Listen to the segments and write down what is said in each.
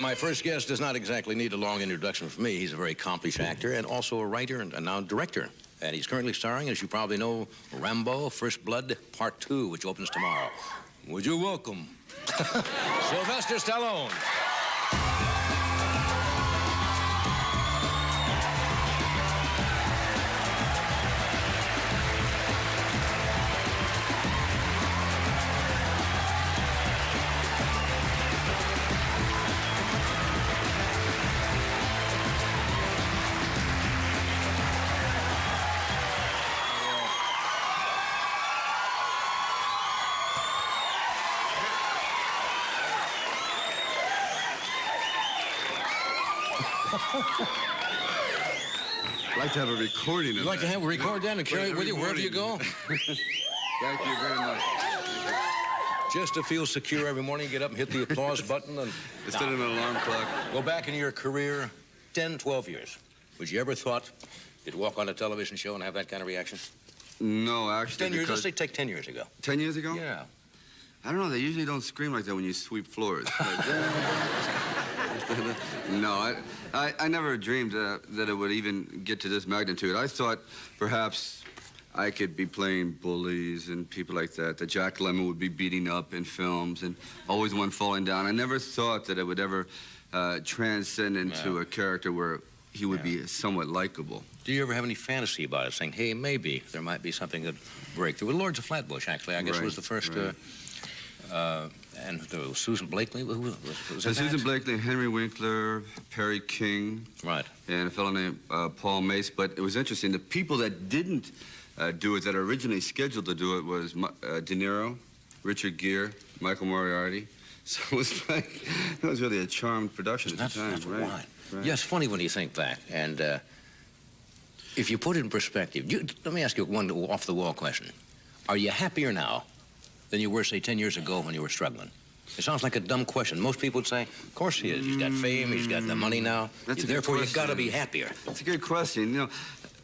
My first guest does not exactly need a long introduction from me. He's a very accomplished actor and also a writer and now director. And he's currently starring, as you probably know, Rambo, First Blood, Part 2, which opens tomorrow. Would you welcome Sylvester Stallone? I'd like to have a recording of You'd like to have a record that and carry it with you wherever you go? Thank you very much. Just to feel secure every morning, get up and hit the applause button and... Instead of an alarm clock. Go back in your career 10, 12 years. Would you ever thought you'd walk on a television show and have that kind of reaction? No, actually. 10 years, let's say take 10 years ago. 10 years ago? Yeah. I don't know, they usually don't scream like that when you sweep floors. No, I never dreamed that it would even get to this magnitude. I thought perhaps I could be playing bullies and people like that Jack Lemmon would be beating up in films and always one falling down. I never thought that it would ever transcend into a character where he would be somewhat likable. Do you ever have any fantasy about it, saying, hey, maybe there might be something that break through? Well, Lords of Flatbush, actually, I guess was the first... and there was Susan Blakely. Who was that? Susan Blakely, Henry Winkler, Perry King. Right. And a fellow named Paul Mace. But it was interesting. The people that didn't do it, that are originally scheduled to do it, was De Niro, Richard Gere, Michael Moriarty. So it was like, it was really a charmed production at the time. That's right. Yeah, it's funny when you think back. And if you put it in perspective, let me ask you one off-the-wall question. Are you happier now than you were, say, 10 years ago when you were struggling? It sounds like a dumb question. Most people would say, of course he is. He's got fame, he's got the money now. Therefore, you've got to be happier. That's a good question. You know,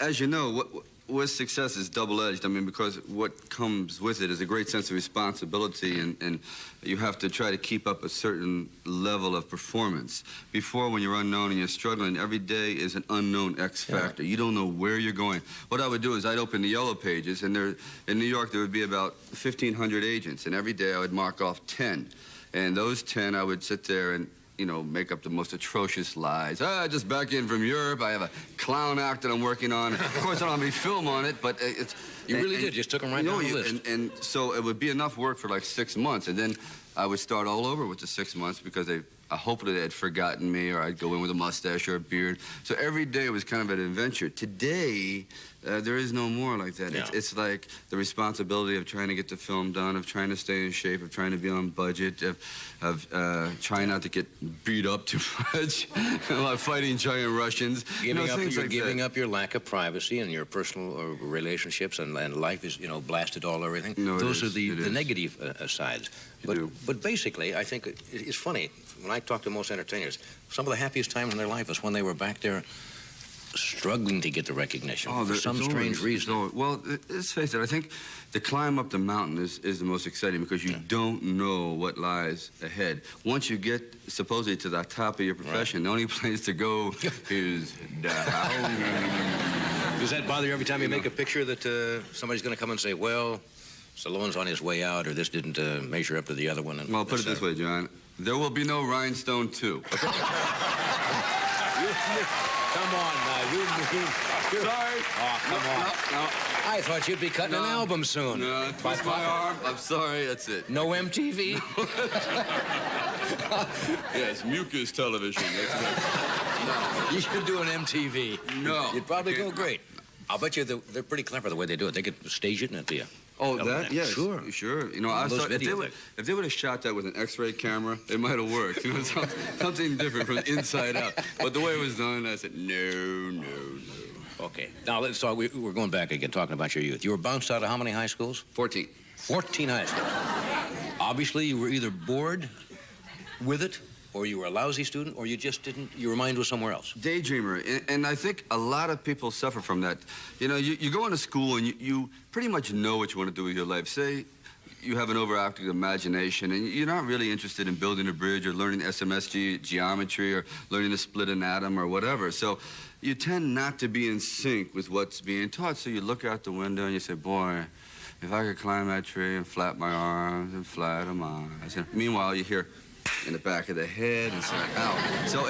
as you know, what success is double-edged. I mean, because what comes with it is a great sense of responsibility, and you have to try to keep up a certain level of performance. Before, when you're unknown and you're struggling, every day is an unknown X factor. You don't know where you're going. What I would do is I'd open the Yellow Pages, and there, in New York, there would be about 1,500 agents, and every day I would mark off 10. And those 10, I would sit there and, you know, make up the most atrocious lies. Just back in from Europe. I have a clown act that I'm working on. Of course, I don't have any film on it, but it's... You really did. Just took them right down the list. And so it would be enough work for like 6 months, and then I would start all over with the 6 months because hopefully they had forgotten me, or I'd go in with a mustache or a beard. So every day was kind of an adventure. Today, there is no more like that. Yeah. It's like the responsibility of trying to get the film done, of trying to stay in shape, of trying to be on budget, of trying not to get beat up too much, like fighting giant Russians. Giving up your lack of privacy and your personal relationships, and life is, you know, blasted all over. No, those are the negative sides. But basically, I think it's funny. When I talk to most entertainers, some of the happiest times in their life is when they were back there struggling to get the recognition for some strange reason. Well, let's face it, I think the climb up the mountain is the most exciting because you don't know what lies ahead. Once you get supposedly to the top of your profession, the only place to go is down. Does that bother you every time you make a picture that somebody's going to come and say, well, Stallone's on his way out, or this didn't measure up to the other one? And well, put it this way, John. There will be no Rhinestone 2. Come on now, Sorry. Oh, come on. No. I thought you'd be cutting an album soon. No, twist my arm. I'm sorry, that's it. No MTV? Yes, mucus television. That's it. No. You should do an MTV. No. You'd probably go great. I'll bet you they're pretty clever the way they do it. They could stage it and it'd be yes. Sure. You know, if they would have shot that with an X-ray camera, it might have worked. You know, something different from the inside out. But the way it was done, I said, no. Okay. Now, let's talk. We're going back again, talking about your youth. You were bounced out of how many high schools? 14. 14 high schools. Obviously, you were either bored with it, or you were a lousy student, or you just didn't, your mind was somewhere else. Daydreamer, and I think a lot of people suffer from that. You know, you go into school and you pretty much know what you want to do with your life. Say you have an overactive imagination, and you're not really interested in building a bridge or learning SMSG geometry or learning to split an atom or whatever. So you tend not to be in sync with what's being taught. So you look out the window and you say, boy, if I could climb that tree and flap my arms and flatten my eyes. And meanwhile, you hear in the back of the head and it's like, ow. So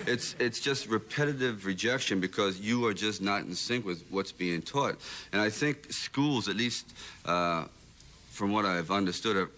it's just repetitive rejection because you are just not in sync with what's being taught. And I think schools, at least from what I've understood,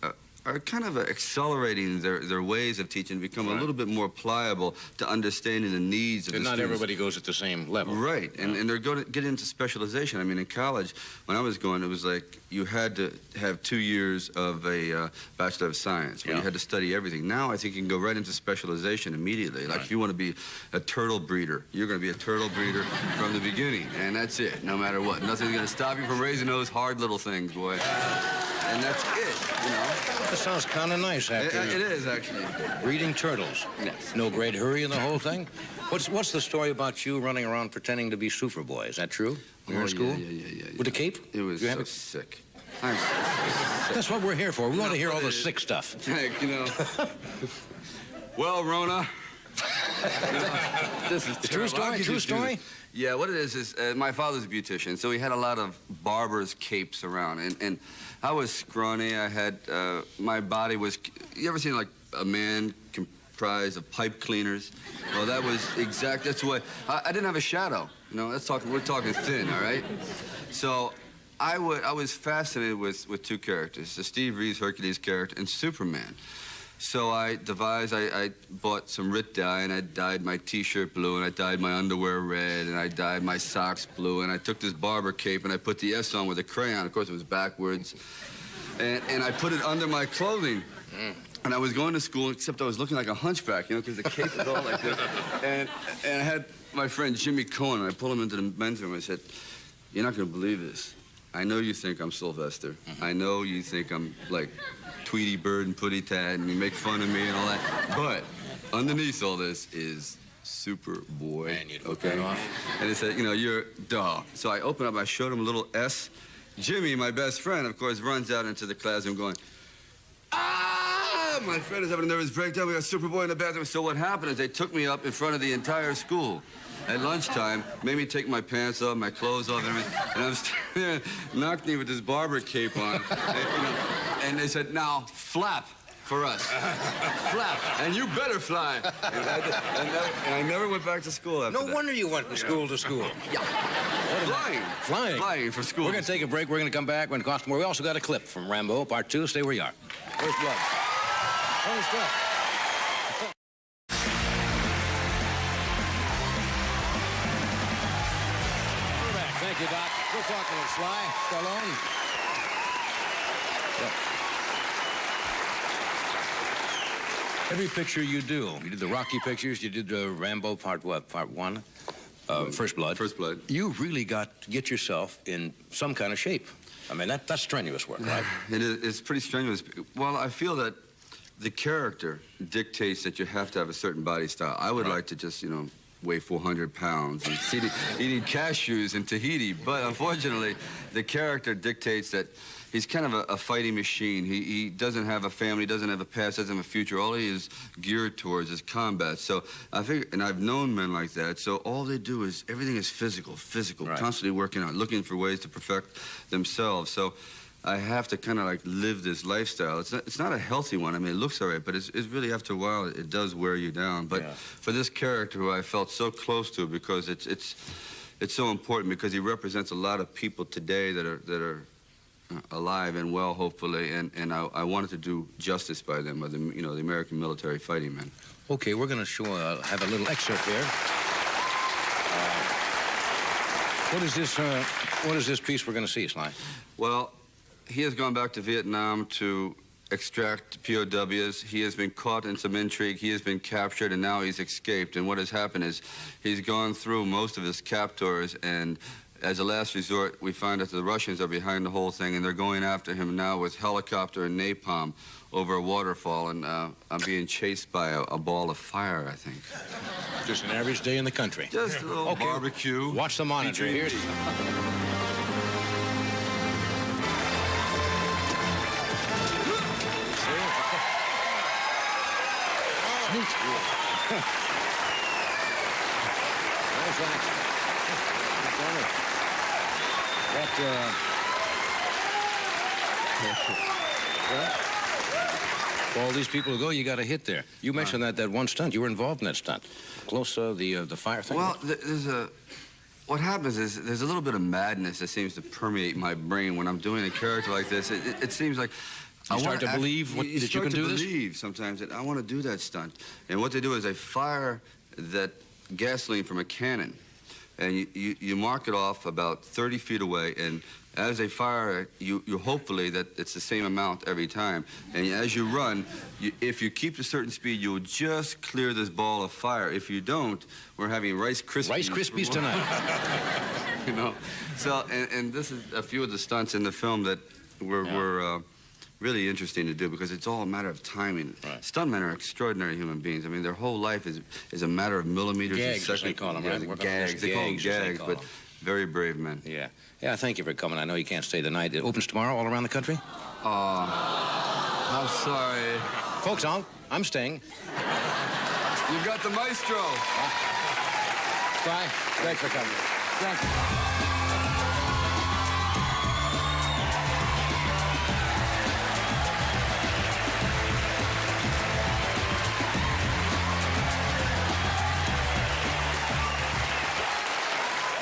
are kind of accelerating their ways of teaching to become a little bit more pliable to understanding the needs of the students. Not everybody goes at the same level. Right, and they're going to get into specialization. I mean, in college, when I was going, it was like you had to have 2 years of a Bachelor of Science, where you had to study everything. Now I think you can go right into specialization immediately. Like if you want to be a turtle breeder, you're going to be a turtle breeder from the beginning, and that's it, no matter what. Nothing's going to stop you from raising those hard little things, boy. And that's it, you know. That sounds kind of nice, actually. It is, actually. Breeding turtles. Yes. No great hurry in the whole thing. What's the story about you running around pretending to be Superboy? Is that true? When you were in school? Yeah. With a cape? It was so sick. I'm sick. That's what we're here for. We want to hear all the sick stuff. Heck, you know. Well, Rona. This is True story? True story? Yeah, what it is my father's a beautician, so he had a lot of barber's capes around, and I was scrawny. I had my body was. You ever seen like a man comprised of pipe cleaners? Well, that was exact. That's what I didn't have a shadow. You know, we're talking thin, all right? So I was fascinated with two characters: the Steve Reeves Hercules character and Superman. So I bought some Rit dye, and I dyed my T-shirt blue, and I dyed my underwear red, and I dyed my socks blue, and I took this barber cape, and I put the S on with a crayon. Of course, it was backwards. And I put it under my clothing. And I was going to school, except I was looking like a hunchback, you know, because the cape was all like this. And I had my friend Jimmy Cohen, and I pulled him into the men's room. I said, "You're not going to believe this. I know you think I'm Sylvester. I know you think I'm like Tweety Bird and Putty Tad, and you make fun of me and all that. But underneath all this is Superboy." Man, you took that off. And he said, "You know, you're duh." So I opened up, I showed him a little S. Jimmy, my best friend, of course, runs out into the classroom going, "Ah!" My friend is having a nervous breakdown. We got Superboy in the bathroom. So what happened is they took me up in front of the entire school. At lunchtime, made me take my pants off, my clothes off, and everything. And I was standing there, knocked me with this barber cape on. And they said, "Now, flap for us. Flap. And you better fly." And I never went back to school after that. No wonder you went from school to school. Yeah. Flying. Flying for school. We're going to take a break. We're going to come back. We're going to cost more. We also got a clip from Rambo, part 2. Stay where you are. First blood. First blood. Thank you, Doc. We're talking with Sly Stallone. Every picture you do, you did the Rocky pictures, you did the Rambo part 1, First Blood. First Blood. You really got to get yourself in some kind of shape. I mean, that's strenuous work, right? It's pretty strenuous. Well, I feel that the character dictates that you have to have a certain body style. I would like to just, you know, weigh 400 pounds and eating cashews in Tahiti. But unfortunately, the character dictates that he's kind of a fighting machine. He doesn't have a family, doesn't have a past, doesn't have a future. All he is geared towards is combat. So I think, and I've known men like that, so all they do is, everything is physical, right. Constantly working out, looking for ways to perfect themselves. So I have to kind of like live this lifestyle. It's not a healthy one. I mean, it looks all right, but it's really, after a while, it does wear you down. But for this character, who I felt so close to, because it's so important, because he represents a lot of people today that are alive and well, hopefully, and I wanted to do justice by them, by the American military fighting men. Okay, we're going to show have a little excerpt here. What is this piece we're going to see, Sly? Well, he has gone back to Vietnam to extract POWs. He has been caught in some intrigue. He has been captured, and now he's escaped. And what has happened is he's gone through most of his captors, and as a last resort, we find that the Russians are behind the whole thing, and they're going after him now with helicopter and napalm over a waterfall, and I'm being chased by a ball of fire, I think. Just an average day in the country. Just a little barbecue. Watch the monitor. Here's... stunt? Nice action. For all these people who go, you got a hit there. You mentioned that one stunt. You were involved in that stunt. Close the fire thing? Well, what happens is there's a little bit of madness that seems to permeate my brain when I'm doing a character like this. It seems like you start to believe that you can do this? You believe sometimes that I want to do that stunt. And what they do is they fire that gasoline from a cannon, and you mark it off about 30 feet away, and as they fire, you hopefully that it's the same amount every time. And as you run, if you keep a certain speed, you'll just clear this ball of fire. If you don't, we're having Rice Krispies. Rice Krispies tonight. You know? So, and this is a few of the stunts in the film that were really interesting to do because it's all a matter of timing. Right. Stuntmen are extraordinary human beings. I mean, their whole life is a matter of millimeters and Gags, seconds. they call them, right? Gags. They call them gags, but very brave men. Yeah. Yeah, thank you for coming. I know you can't stay the night. It opens tomorrow all around the country? I'm sorry. Folks, I'm staying. You've got the maestro. Bye. Thanks for coming. Thank you.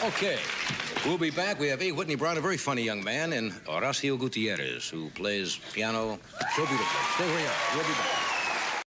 Okay, we'll be back. We have A. Whitney Brown, a very funny young man, and Horacio Gutierrez, who plays piano so beautifully. Stay where you are. We'll be back.